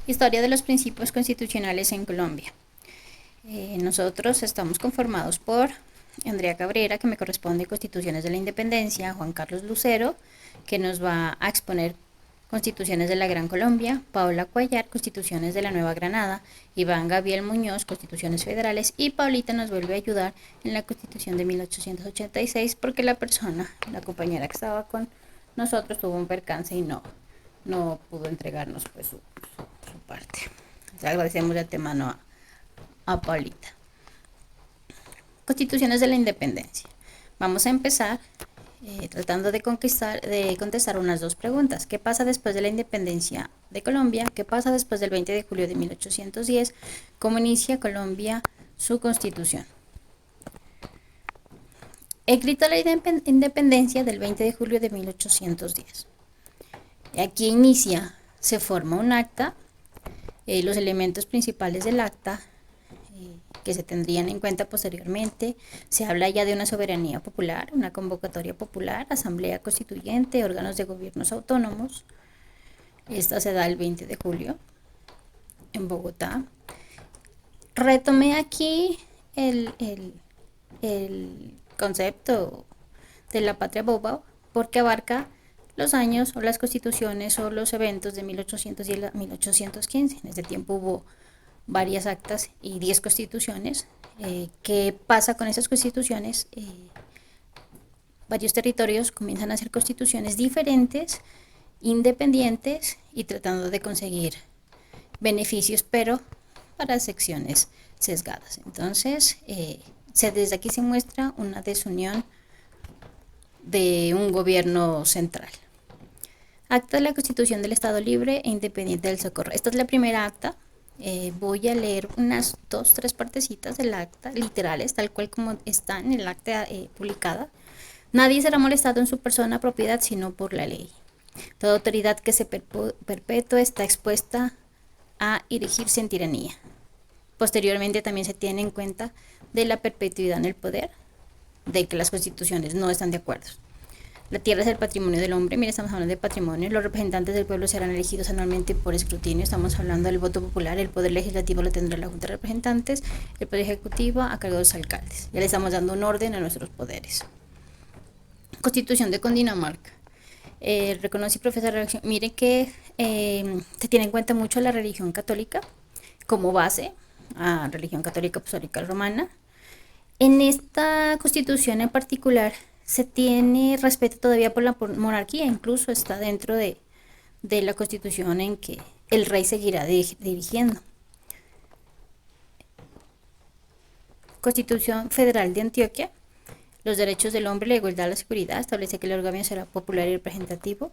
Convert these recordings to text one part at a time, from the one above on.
Historia de los principios constitucionales en Colombia. Nosotros estamos conformados por Andrea Cabrera, que me corresponde Constituciones de la Independencia, Juan Carlos Lucero, que nos va a exponer Constituciones de la Gran Colombia, Paula Cuellar, Constituciones de la Nueva Granada, Iván Gabriel Muñoz, Constituciones Federales, y Paulita nos vuelve a ayudar en la Constitución de 1886 porque la compañera que estaba con nosotros tuvo un percance y no pudo entregarnos pues su parte. Le agradecemos de antemano a Paulita. Constituciones de la Independencia. Vamos a empezar tratando de contestar unas dos preguntas. ¿Qué pasa después de la independencia de Colombia? ¿Qué pasa después del 20 de julio de 1810? ¿Cómo inicia Colombia su constitución? El grito de la independencia del 20 de julio de 1810. Aquí inicia, se forma un acta, los elementos principales del acta que se tendrían en cuenta posteriormente. Se habla ya de una soberanía popular, una convocatoria popular, asamblea constituyente, órganos de gobiernos autónomos. Esta se da el 20 de julio en Bogotá. Retomé aquí el concepto de la patria boba porque abarca los años o las constituciones o los eventos de 1810 a 1815. En este tiempo hubo varias actas y 10 constituciones. ¿Qué pasa con esas constituciones? Varios territorios comienzan a hacer constituciones diferentes, independientes y tratando de conseguir beneficios, pero para secciones sesgadas. Entonces, desde aquí se muestra una desunión de un gobierno central. Acta de la Constitución del Estado Libre e Independiente del Socorro. Esta es la primera acta. Voy a leer unas 2-3 partecitas del acta, literales, tal cual como está en el acta publicada. Nadie será molestado en su persona, propiedad, sino por la ley. Toda autoridad que se perpetúe está expuesta a erigirse en tiranía. Posteriormente también se tiene en cuenta de la perpetuidad en el poder, de que las constituciones no están de acuerdo. La tierra es el patrimonio del hombre. Mira, estamos hablando de patrimonio. Los representantes del pueblo serán elegidos anualmente por escrutinio. Estamos hablando del voto popular. El poder legislativo lo tendrá la Junta de Representantes. El poder ejecutivo a cargo de los alcaldes. Ya le estamos dando un orden a nuestros poderes. Constitución de Cundinamarca. Reconoce y profesa la religión. Miren que se tiene en cuenta mucho la religión católica como base a religión católica apostólica romana. En esta constitución en particular se tiene respeto todavía por la monarquía, incluso está dentro de la constitución en que el rey seguirá dirigiendo. Constitución Federal de Antioquia. Los derechos del hombre, la igualdad, la seguridad. Establece que el órgano será popular y representativo.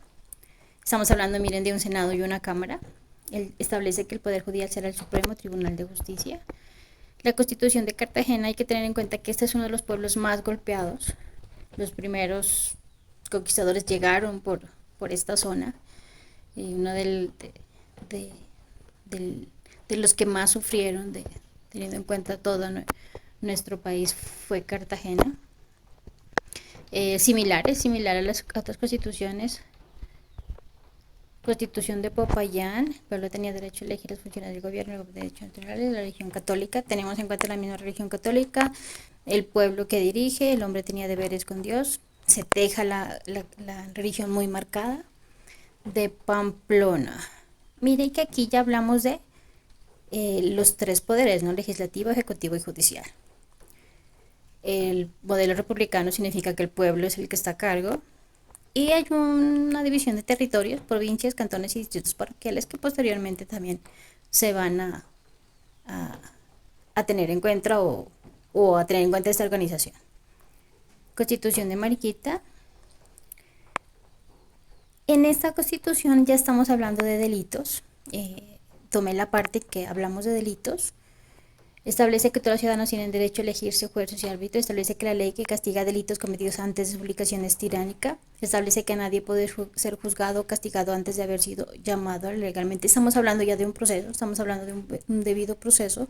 Estamos hablando, miren, de un Senado y una Cámara. Establece que el Poder Judicial será el Supremo Tribunal de Justicia. La Constitución de Cartagena, hay que tener en cuenta que este es uno de los pueblos más golpeados. Los primeros conquistadores llegaron por esta zona. Uno de los que más sufrieron, teniendo en cuenta todo nuestro país, fue Cartagena. Similar a las otras constituciones. Constitución de Popayán. El pueblo tenía derecho a elegir los funcionarios del gobierno, el derecho natural, la religión católica. Tenemos en cuenta la misma religión católica. El pueblo que dirige, el hombre tenía deberes con Dios. Se deja la religión muy marcada. De Pamplona. Miren que aquí ya hablamos de los tres poderes, ¿no? Legislativo, ejecutivo y judicial. El modelo republicano significa que el pueblo es el que está a cargo. Y hay una división de territorios, provincias, cantones y distritos parroquiales que posteriormente también se van a tener en cuenta o a tener en cuenta esta organización. Constitución de Mariquita. En esta constitución ya estamos hablando de delitos. Tomé la parte que hablamos de delitos. Establece que todos los ciudadanos tienen derecho a elegirse jueces y árbitros. Establece que la ley que castiga delitos cometidos antes de su publicación es tiránica. Establece que nadie puede ser juzgado o castigado antes de haber sido llamado legalmente. Estamos hablando ya de un proceso, estamos hablando de un debido proceso.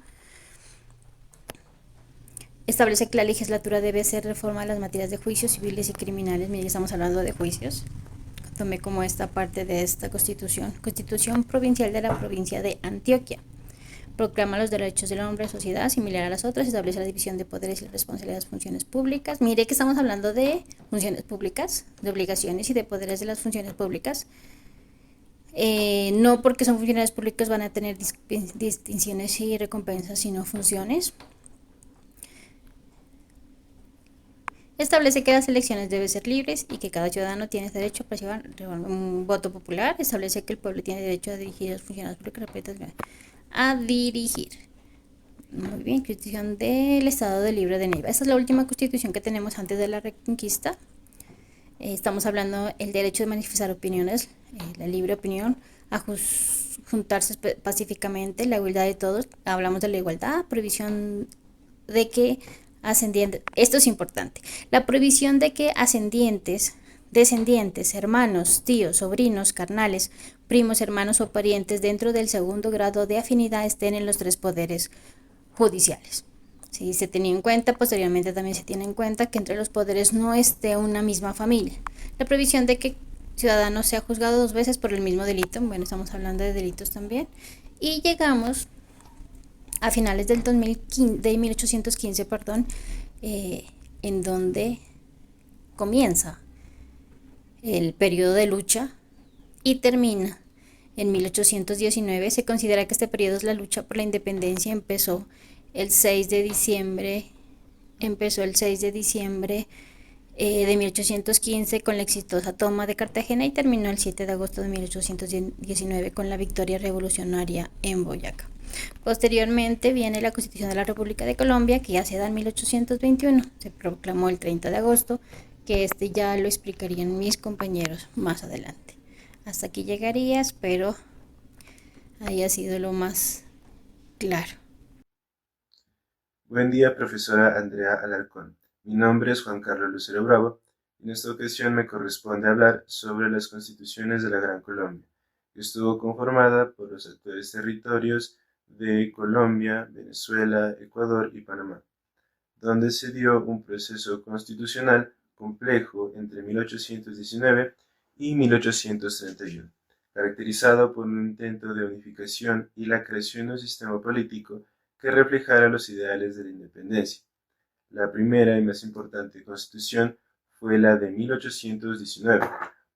Establece que la legislatura debe hacer reforma a las materias de juicios civiles y criminales. Mira, estamos hablando de juicios. tomé como esta parte de esta Constitución Provincial de la Provincia de Antioquia. Proclama los derechos del hombre en sociedad similar a las otras, establece la división de poderes y la responsabilidad de las funciones públicas. Mire que estamos hablando de funciones públicas, de obligaciones y de poderes de las funciones públicas. No porque son funcionarios públicos van a tener distinciones y recompensas, sino funciones. Establece que las elecciones deben ser libres y que cada ciudadano tiene derecho a participar en un voto popular. Establece que el pueblo tiene derecho a dirigir a los funcionarios públicos, a dirigir. Muy bien, Constitución del Estado de Libre de Neiva. Esta es la última constitución que tenemos antes de la Reconquista. Estamos hablando del derecho de manifestar opiniones, la libre opinión, a juntarse pacíficamente, la igualdad de todos. Hablamos de la igualdad, prohibición de que ascendientes, esto es importante, la prohibición de que ascendientes, descendientes, hermanos, tíos, sobrinos, carnales, primos, hermanos o parientes dentro del segundo grado de afinidad estén en los tres poderes judiciales. Si se tenía en cuenta, posteriormente también se tiene en cuenta que entre los poderes no esté una misma familia. La prohibición de que ciudadano sea juzgado 2 veces por el mismo delito, bueno, estamos hablando de delitos también, y llegamos a finales del 2015, de 1815, en donde comienza el periodo de lucha y termina en 1819. Se considera que este periodo es la lucha por la independencia. Empezó el 6 de diciembre de 1815 con la exitosa toma de Cartagena y terminó el 7 de agosto de 1819 con la victoria revolucionaria en Boyacá. Posteriormente viene la Constitución de la República de Colombia, que ya se da en 1821, se proclamó el 30 de agosto, que ya lo explicarían mis compañeros más adelante. Hasta aquí llegaría, espero haya sido lo más claro. Buen día, profesora Andrea Alarcón. Mi nombre es Juan Carlos Lucero Bravo y en esta ocasión me corresponde hablar sobre las constituciones de la Gran Colombia, que estuvo conformada por los actuales territorios de Colombia, Venezuela, Ecuador y Panamá, donde se dio un proceso constitucional complejo entre 1819 y 1831, caracterizado por un intento de unificación y la creación de un sistema político que reflejara los ideales de la independencia. La primera y más importante constitución fue la de 1819,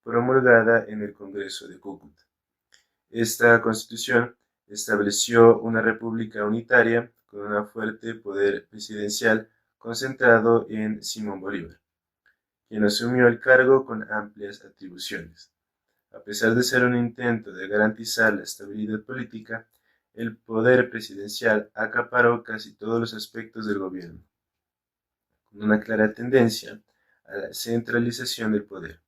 promulgada en el Congreso de Cúcuta. Esta constitución estableció una república unitaria con un fuerte poder presidencial concentrado en Simón Bolívar, quien asumió el cargo con amplias atribuciones. A pesar de ser un intento de garantizar la estabilidad política, el poder presidencial acaparó casi todos los aspectos del gobierno, con una clara tendencia a la centralización del poder.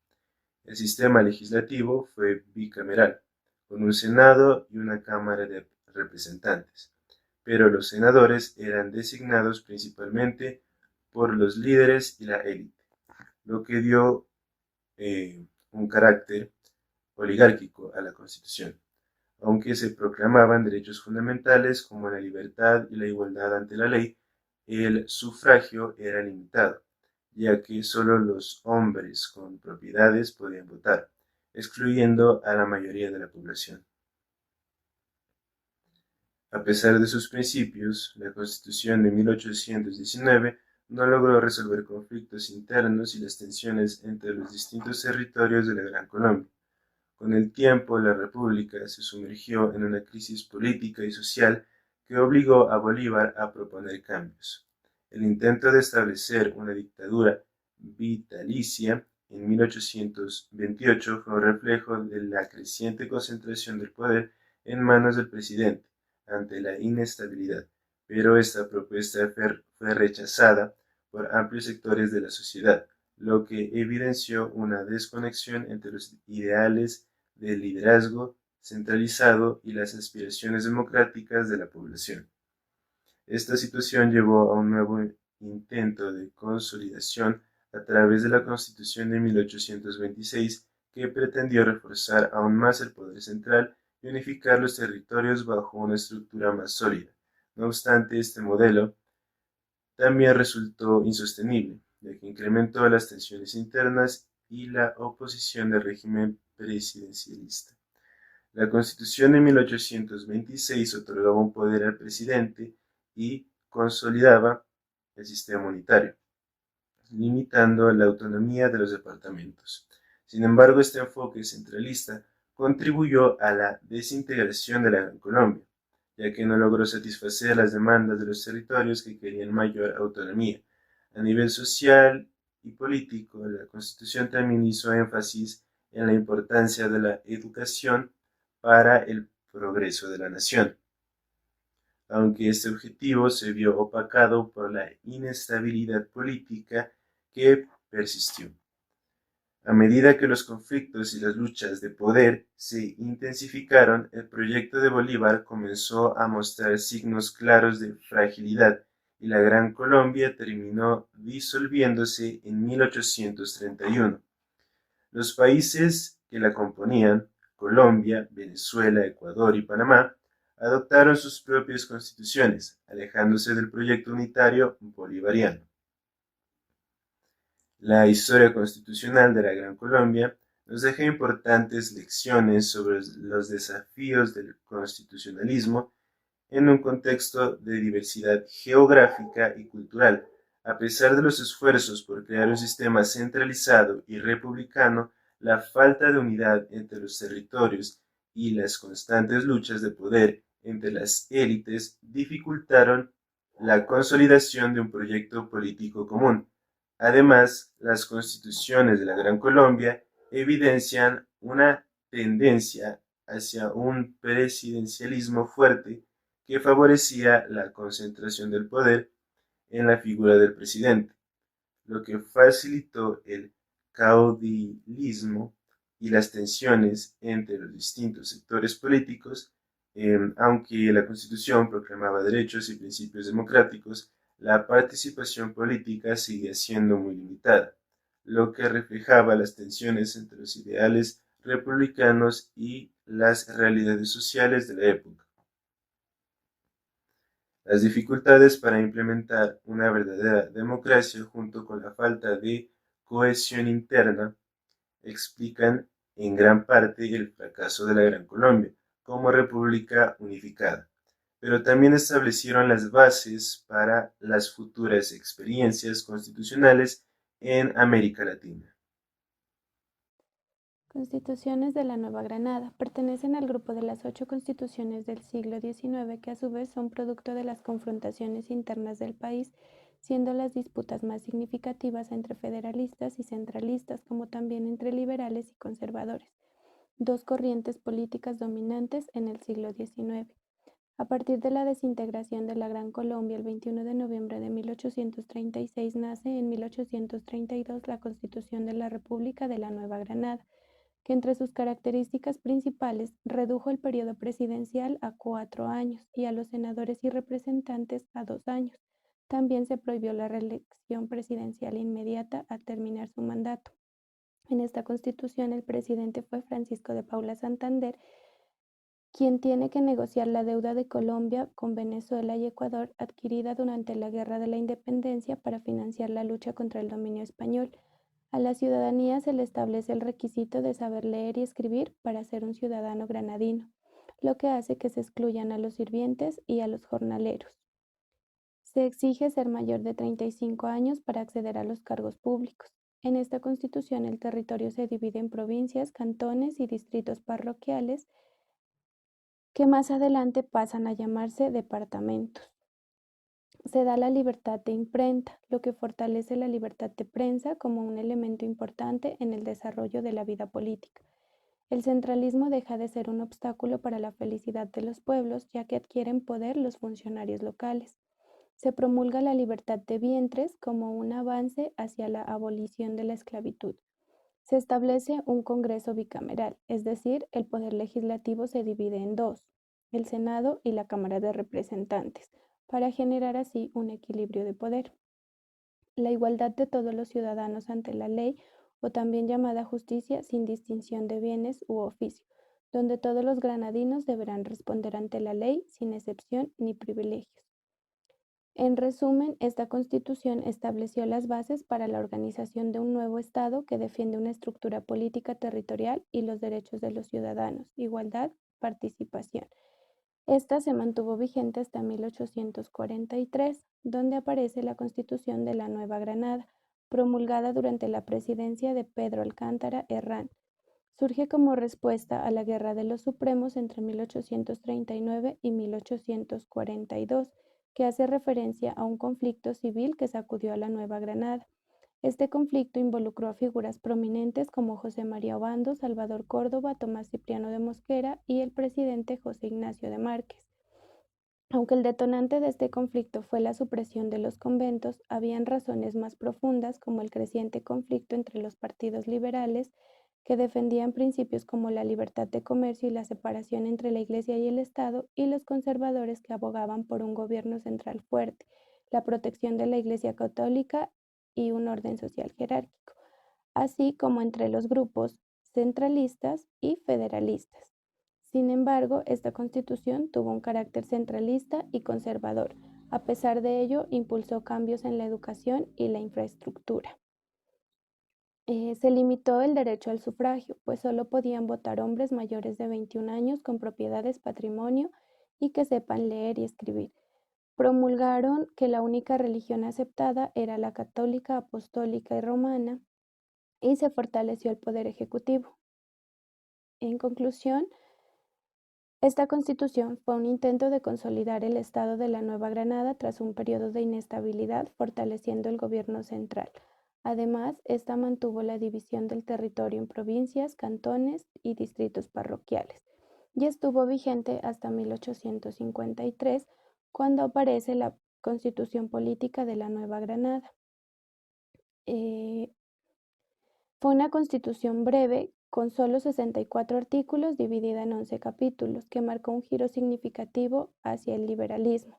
El sistema legislativo fue bicameral, con un Senado y una Cámara de Representantes, pero los senadores eran designados principalmente por los líderes y la élite, lo que dio un carácter oligárquico a la Constitución, aunque se proclamaban derechos fundamentales como la libertad y la igualdad ante la ley. El sufragio era limitado, ya que solo los hombres con propiedades podían votar, excluyendo a la mayoría de la población. A pesar de sus principios, la Constitución de 1819 no logró resolver conflictos internos y las tensiones entre los distintos territorios de la Gran Colombia. Con el tiempo, la República se sumergió en una crisis política y social que obligó a Bolívar a proponer cambios. El intento de establecer una dictadura vitalicia en 1828 fue un reflejo de la creciente concentración del poder en manos del presidente ante la inestabilidad, pero esta propuesta fue rechazada por amplios sectores de la sociedad, lo que evidenció una desconexión entre los ideales del liderazgo centralizado y las aspiraciones democráticas de la población. Esta situación llevó a un nuevo intento de consolidación a través de la Constitución de 1826, que pretendió reforzar aún más el poder central y unificar los territorios bajo una estructura más sólida. No obstante, este modelo también resultó insostenible, ya que incrementó las tensiones internas y la oposición del régimen presidencialista. La Constitución de 1826 otorgaba un poder al presidente y consolidaba el sistema unitario, limitando la autonomía de los departamentos. Sin embargo, este enfoque centralista contribuyó a la desintegración de la Gran Colombia, ya que no logró satisfacer las demandas de los territorios que querían mayor autonomía. A nivel social y político, la Constitución también hizo énfasis en la importancia de la educación para el progreso de la nación, aunque este objetivo se vio opacado por la inestabilidad política que persistió. A medida que los conflictos y las luchas de poder se intensificaron, el proyecto de Bolívar comenzó a mostrar signos claros de fragilidad y la Gran Colombia terminó disolviéndose en 1831. Los países que la componían, Colombia, Venezuela, Ecuador y Panamá, adoptaron sus propias constituciones, alejándose del proyecto unitario bolivariano. La historia constitucional de la Gran Colombia nos deja importantes lecciones sobre los desafíos del constitucionalismo en un contexto de diversidad geográfica y cultural. A pesar de los esfuerzos por crear un sistema centralizado y republicano, la falta de unidad entre los territorios y las constantes luchas de poder entre las élites dificultaron la consolidación de un proyecto político común. Además, las constituciones de la Gran Colombia evidencian una tendencia hacia un presidencialismo fuerte que favorecía la concentración del poder en la figura del presidente, lo que facilitó el caudilismo y las tensiones entre los distintos sectores políticos. Aunque la Constitución proclamaba derechos y principios democráticos, la participación política seguía siendo muy limitada, lo que reflejaba las tensiones entre los ideales republicanos y las realidades sociales de la época. Las dificultades para implementar una verdadera democracia junto con la falta de cohesión interna explican en gran parte el fracaso de la Gran Colombia como república unificada, pero también establecieron las bases para las futuras experiencias constitucionales en América Latina. Constituciones de la Nueva Granada. Pertenecen al grupo de las 8 constituciones del siglo XIX que a su vez son producto de las confrontaciones internas del país, siendo las disputas más significativas entre federalistas y centralistas, como también entre liberales y conservadores, dos corrientes políticas dominantes en el siglo XIX. A partir de la desintegración de la Gran Colombia el 21 de noviembre de 1836 nace en 1832 la Constitución de la República de la Nueva Granada, que entre sus características principales redujo el periodo presidencial a 4 años y a los senadores y representantes a 2 años. También se prohibió la reelección presidencial inmediata al terminar su mandato. En esta constitución el presidente fue Francisco de Paula Santander, quien tiene que negociar la deuda de Colombia con Venezuela y Ecuador adquirida durante la Guerra de la Independencia para financiar la lucha contra el dominio español. A la ciudadanía se le establece el requisito de saber leer y escribir para ser un ciudadano granadino, lo que hace que se excluyan a los sirvientes y a los jornaleros. Se exige ser mayor de 35 años para acceder a los cargos públicos. En esta constitución el territorio se divide en provincias, cantones y distritos parroquiales que más adelante pasan a llamarse departamentos. Se da la libertad de imprenta, lo que fortalece la libertad de prensa como un elemento importante en el desarrollo de la vida política. El centralismo deja de ser un obstáculo para la felicidad de los pueblos, ya que adquieren poder los funcionarios locales. Se promulga la libertad de vientres como un avance hacia la abolición de la esclavitud. Se establece un Congreso bicameral, es decir, el poder legislativo se divide en dos, el Senado y la Cámara de Representantes, para generar así un equilibrio de poder. La igualdad de todos los ciudadanos ante la ley, o también llamada justicia sin distinción de bienes u oficio, donde todos los granadinos deberán responder ante la ley sin excepción ni privilegios. En resumen, esta Constitución estableció las bases para la organización de un nuevo Estado que defiende una estructura política territorial y los derechos de los ciudadanos, igualdad, participación. Esta se mantuvo vigente hasta 1843, donde aparece la Constitución de la Nueva Granada, promulgada durante la presidencia de Pedro Alcántara Herrán. Surge como respuesta a la Guerra de los Supremos entre 1839 y 1842, que hace referencia a un conflicto civil que sacudió a la Nueva Granada. Este conflicto involucró a figuras prominentes como José María Obando, Salvador Córdoba, Tomás Cipriano de Mosquera y el presidente José Ignacio de Márquez. Aunque el detonante de este conflicto fue la supresión de los conventos, habían razones más profundas como el creciente conflicto entre los partidos liberales que defendían principios como la libertad de comercio y la separación entre la Iglesia y el Estado, y los conservadores que abogaban por un gobierno central fuerte, la protección de la Iglesia católica y un orden social jerárquico, así como entre los grupos centralistas y federalistas. Sin embargo, esta Constitución tuvo un carácter centralista y conservador. A pesar de ello, impulsó cambios en la educación y la infraestructura. Se limitó el derecho al sufragio, pues solo podían votar hombres mayores de 21 años con propiedades, patrimonio y que sepan leer y escribir. Promulgaron que la única religión aceptada era la católica, apostólica y romana, y se fortaleció el poder ejecutivo. En conclusión, esta Constitución fue un intento de consolidar el Estado de la Nueva Granada tras un periodo de inestabilidad, fortaleciendo el gobierno central. Además, esta mantuvo la división del territorio en provincias, cantones y distritos parroquiales, y estuvo vigente hasta 1853, cuando aparece la Constitución Política de la Nueva Granada. Fue una constitución breve, con solo 64 artículos, dividida en 11 capítulos, que marcó un giro significativo hacia el liberalismo.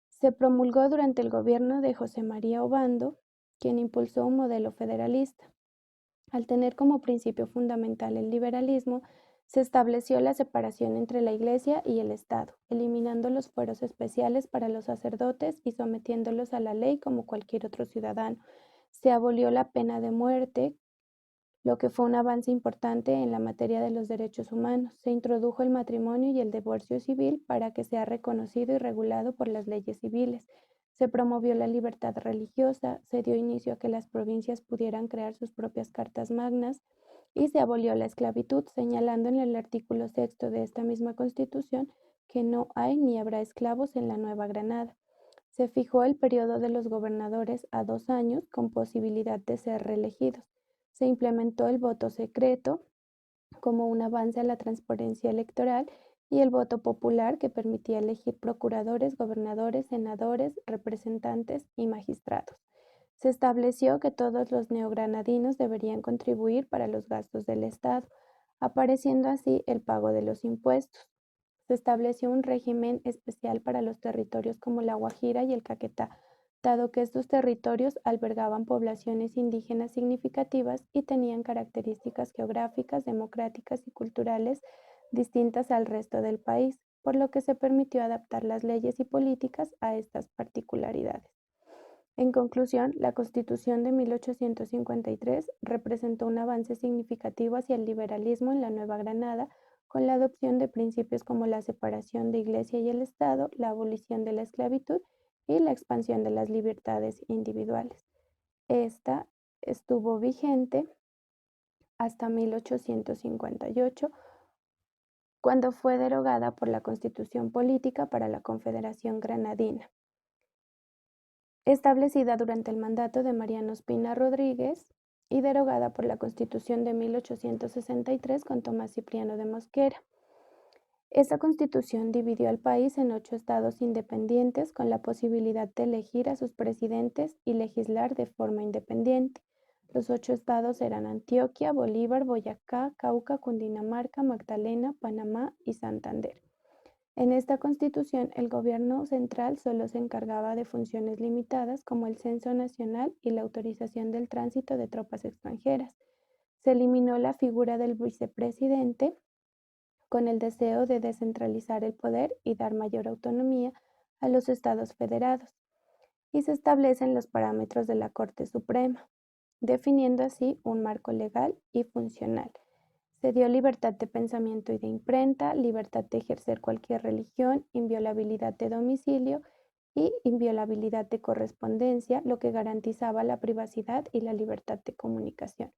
Se promulgó durante el gobierno de José María Obando, quien impulsó un modelo federalista. Al tener como principio fundamental el liberalismo, se estableció la separación entre la Iglesia y el Estado, eliminando los fueros especiales para los sacerdotes y sometiéndolos a la ley como cualquier otro ciudadano. Se abolió la pena de muerte, lo que fue un avance importante en la materia de los derechos humanos. Se introdujo el matrimonio y el divorcio civil para que sea reconocido y regulado por las leyes civiles. Se promovió la libertad religiosa, se dio inicio a que las provincias pudieran crear sus propias cartas magnas y se abolió la esclavitud, señalando en el artículo 6 de esta misma Constitución que no hay ni habrá esclavos en la Nueva Granada. Se fijó el periodo de los gobernadores a 2 años con posibilidad de ser reelegidos. Se implementó el voto secreto como un avance a la transparencia electoral y el voto popular que permitía elegir procuradores, gobernadores, senadores, representantes y magistrados. Se estableció que todos los neogranadinos deberían contribuir para los gastos del Estado, apareciendo así el pago de los impuestos. Se estableció un régimen especial para los territorios como La Guajira y el Caquetá, dado que estos territorios albergaban poblaciones indígenas significativas y tenían características geográficas, democráticas y culturales distintas al resto del país, por lo que se permitió adaptar las leyes y políticas a estas particularidades. En conclusión, la Constitución de 1853 representó un avance significativo hacia el liberalismo en la Nueva Granada, con la adopción de principios como la separación de Iglesia y el Estado, la abolición de la esclavitud y la expansión de las libertades individuales. Esta estuvo vigente hasta 1858, cuando fue derogada por la Constitución Política para la Confederación Granadina, establecida durante el mandato de Mariano Ospina Rodríguez y derogada por la Constitución de 1863 con Tomás Cipriano de Mosquera. Esta Constitución dividió al país en 8 estados independientes con la posibilidad de elegir a sus presidentes y legislar de forma independiente. Los 8 estados eran Antioquia, Bolívar, Boyacá, Cauca, Cundinamarca, Magdalena, Panamá y Santander. En esta Constitución, el gobierno central solo se encargaba de funciones limitadas como el censo nacional y la autorización del tránsito de tropas extranjeras. Se eliminó la figura del vicepresidente con el deseo de descentralizar el poder y dar mayor autonomía a los estados federados y se establecen los parámetros de la Corte Suprema, definiendo así un marco legal y funcional. Se dio libertad de pensamiento y de imprenta, libertad de ejercer cualquier religión, inviolabilidad de domicilio y inviolabilidad de correspondencia, lo que garantizaba la privacidad y la libertad de comunicación.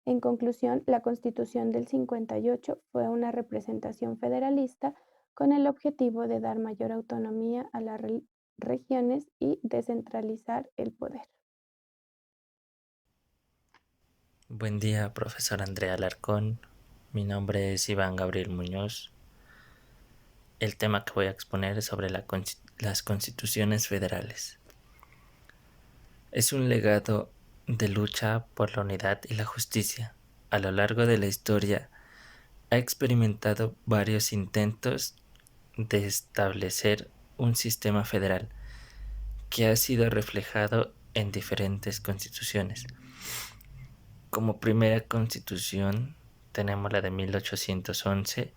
En conclusión, la Constitución del 58 fue una representación federalista con el objetivo de dar mayor autonomía a las regiones y descentralizar el poder. Buen día, profesor Andrea Alarcón. Mi nombre es Iván Gabriel Muñoz. El tema que voy a exponer es sobre las constituciones federales. Es un legado de lucha por la unidad y la justicia. A lo largo de la historia ha experimentado varios intentos de establecer un sistema federal que ha sido reflejado en diferentes constituciones. Como primera constitución tenemos la de 1811,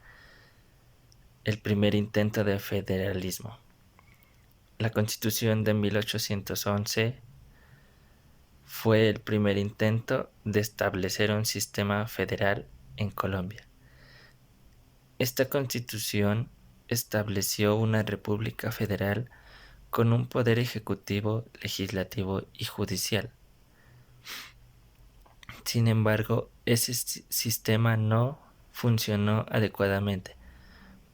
el primer intento de federalismo. La constitución de 1811 fue el primer intento de establecer un sistema federal en Colombia. Esta constitución estableció una república federal con un poder ejecutivo, legislativo y judicial. Sin embargo, ese sistema no funcionó adecuadamente,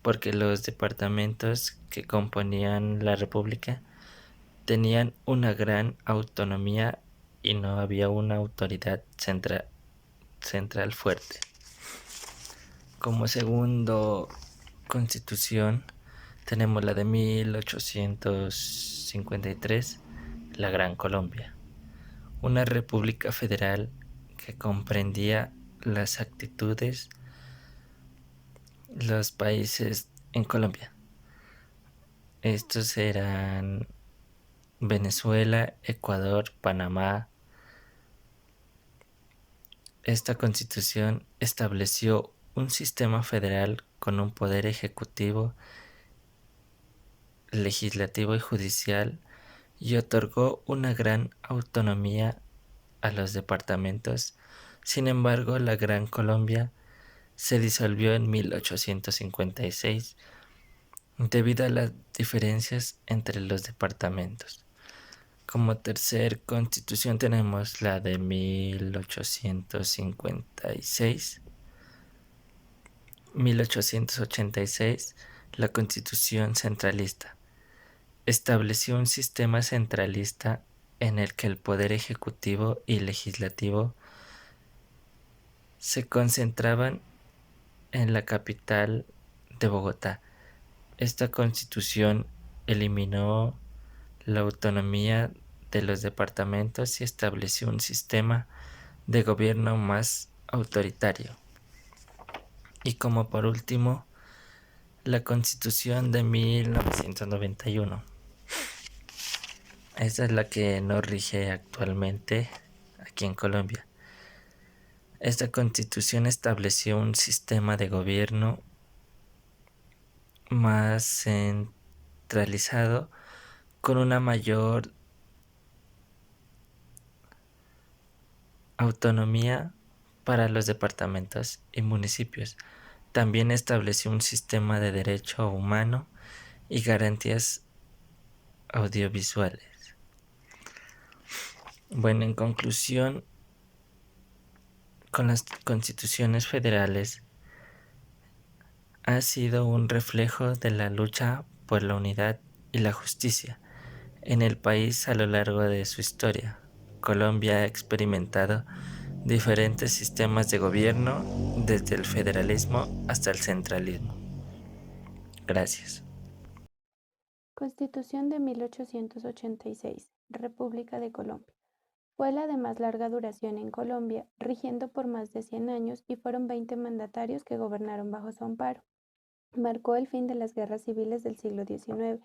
porque los departamentos que componían la república tenían una gran autonomía y no había una autoridad central fuerte. Como segundo constitución tenemos la de 1853, la Gran Colombia, una república federal que comprendía las actitudes, los países en Colombia. Estos eran Venezuela, Ecuador, Panamá. Esta constitución estableció un sistema federal con un poder ejecutivo, legislativo y judicial y otorgó una gran autonomía a los departamentos. Sin embargo, la Gran Colombia se disolvió en 1856 debido a las diferencias entre los departamentos. Como tercer constitución tenemos la de 1856. 1886, la Constitución centralista. Estableció un sistema centralista en el que el poder ejecutivo y legislativo se concentraban en la capital de Bogotá. Esta constitución eliminó la autonomía de los departamentos y estableció un sistema de gobierno más autoritario. Y como por último, la Constitución de 1991. Esta es la que nos rige actualmente aquí en Colombia. Esta Constitución estableció un sistema de gobierno más centralizado con una mayor autonomía para los departamentos y municipios. También estableció un sistema de derecho humano y garantías audiovisuales. Bueno, en conclusión, con las constituciones federales ha sido un reflejo de la lucha por la unidad y la justicia en el país a lo largo de su historia. Colombia ha experimentado diferentes sistemas de gobierno, desde el federalismo hasta el centralismo. Gracias. Constitución de 1886, República de Colombia. Fue la de más larga duración en Colombia, rigiendo por más de 100 años y fueron 20 mandatarios que gobernaron bajo su amparo. Marcó el fin de las guerras civiles del siglo XIX,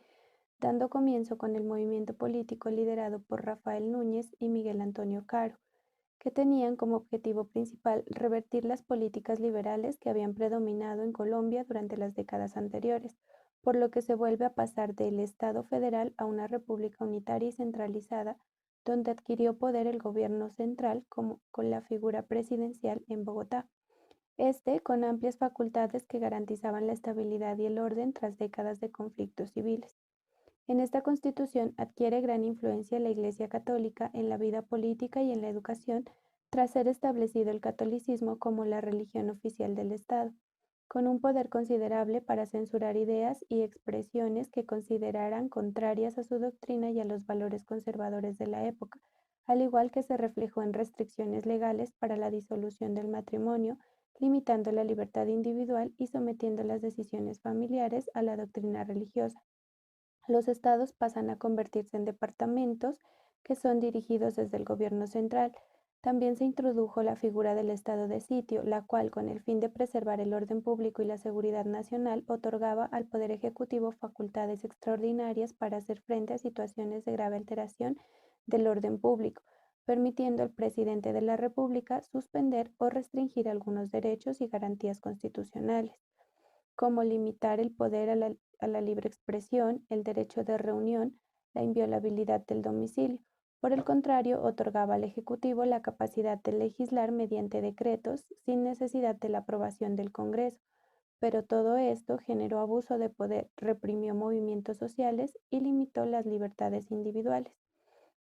dando comienzo con el movimiento político liderado por Rafael Núñez y Miguel Antonio Caro, que tenían como objetivo principal revertir las políticas liberales que habían predominado en Colombia durante las décadas anteriores, por lo que se vuelve a pasar del Estado federal a una república unitaria y centralizada, donde adquirió poder el gobierno central con la figura presidencial en Bogotá. Con amplias facultades que garantizaban la estabilidad y el orden tras décadas de conflictos civiles. En esta constitución adquiere gran influencia la Iglesia Católica en la vida política y en la educación, tras ser establecido el catolicismo como la religión oficial del Estado, con un poder considerable para censurar ideas y expresiones que consideraran contrarias a su doctrina y a los valores conservadores de la época, al igual que se reflejó en restricciones legales para la disolución del matrimonio, limitando la libertad individual y sometiendo las decisiones familiares a la doctrina religiosa. Los estados pasan a convertirse en departamentos que son dirigidos desde el gobierno central. También se introdujo la figura del estado de sitio, la cual, con el fin de preservar el orden público y la seguridad nacional, otorgaba al Poder Ejecutivo facultades extraordinarias para hacer frente a situaciones de grave alteración del orden público, permitiendo al presidente de la República suspender o restringir algunos derechos y garantías constitucionales, como limitar el poder a la libre expresión, el derecho de reunión, la inviolabilidad del domicilio. Por el contrario, otorgaba al Ejecutivo la capacidad de legislar mediante decretos sin necesidad de la aprobación del Congreso. Pero todo esto generó abuso de poder, reprimió movimientos sociales y limitó las libertades individuales.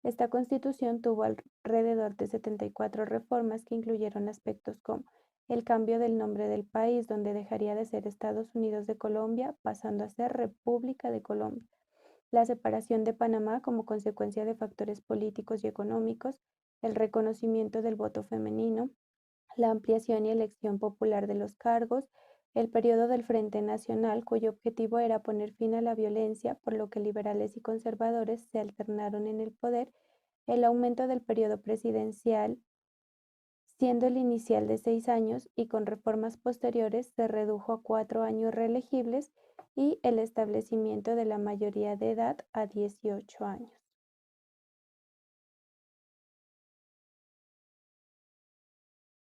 Esta constitución tuvo alrededor de 74 reformas que incluyeron aspectos como el cambio del nombre del país, donde dejaría de ser Estados Unidos de Colombia, pasando a ser República de Colombia, la separación de Panamá como consecuencia de factores políticos y económicos, el reconocimiento del voto femenino, la ampliación y elección popular de los cargos, el periodo del Frente Nacional, cuyo objetivo era poner fin a la violencia, por lo que liberales y conservadores se alternaron en el poder, el aumento del periodo presidencial, siendo el inicial de 6 años y con reformas posteriores se redujo a 4 años reelegibles, y el establecimiento de la mayoría de edad a 18 años.